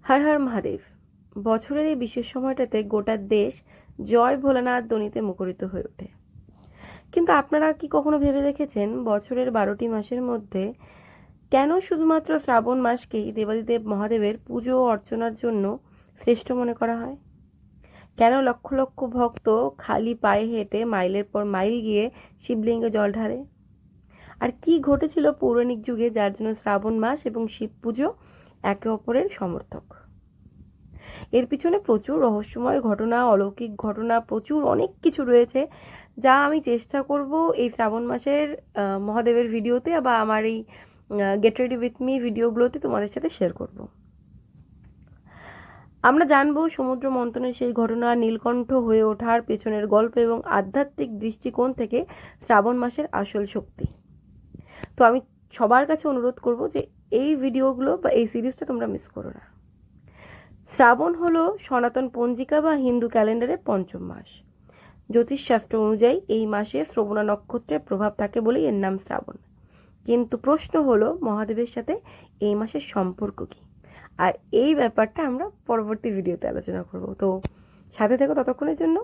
হর হর মহাদেব। বছরের এই বিশেষ সময়টাতে গোটা দেশ জয় ভোলানাথ ধ্বনিতে মুখরিত হয়ে ওঠে। কিন্তু আপনারা কি কখনো ভেবে দেখেছেন বছরের 12টি মাসের মধ্যে কেন শুধুমাত্র শ্রাবণ মাসকেই দেবাদিদেব মহাদেবের পুজো ও অর্চনার জন্য শ্রেষ্ঠ মনে করা হয়? কেন লক্ষ লক্ষ ভক্ত খালি পায়ে হেঁটে মাইলের পর মাইল গিয়ে শিবলিঙ্গে জল ঢালে? আর কি ঘটেছিল পৌরাণিক যুগে যার জন্য শ্রাবণ মাস এবং শিব পুজো একে অপরের সমর্থক? এর পিছনে প্রচুর রহস্যময় ঘটনা, অলৌকিক ঘটনা, প্রচুর অনেক কিছু রয়েছে, যা আমি চেষ্টা করব এই শ্রাবণ মাসের মহাদেবের ভিডিওতে বা আমার এই গেট রেডি উইথ মি ভিডিওগুলোতে তোমাদের সাথে শেয়ার করব। আমরা জানবো সমুদ্র মন্থনের সেই ঘটনা, নীলকণ্ঠ হয়ে ওঠার পেছনের গল্প এবং আধ্যাত্মিক দৃষ্টিকোণ থেকে শ্রাবণ মাসের আসল শক্তি। তো আমি সবার কাছে অনুরোধ করব যে এই ভিডিওগুলো বা এই সিরিজটা তোমরা মিস করো না। শ্রাবণ হলো সনাতন পঞ্জিকা বা হিন্দু ক্যালেন্ডারের পঞ্চম মাস। জ্যোতিষশাস্ত্র অনুযায়ী এই মাসে শ্রবণা নক্ষত্রের প্রভাব থাকে বলেই এর নাম শ্রাবণ। কিন্তু প্রশ্ন হলো মহাদেবের সাথে এই মাসের সম্পর্ক কি? আর এই ব্যাপারটা আমরা পরবর্তী ভিডিওতে আলোচনা করব। তো সাথে থেকো ততক্ষণের জন্য।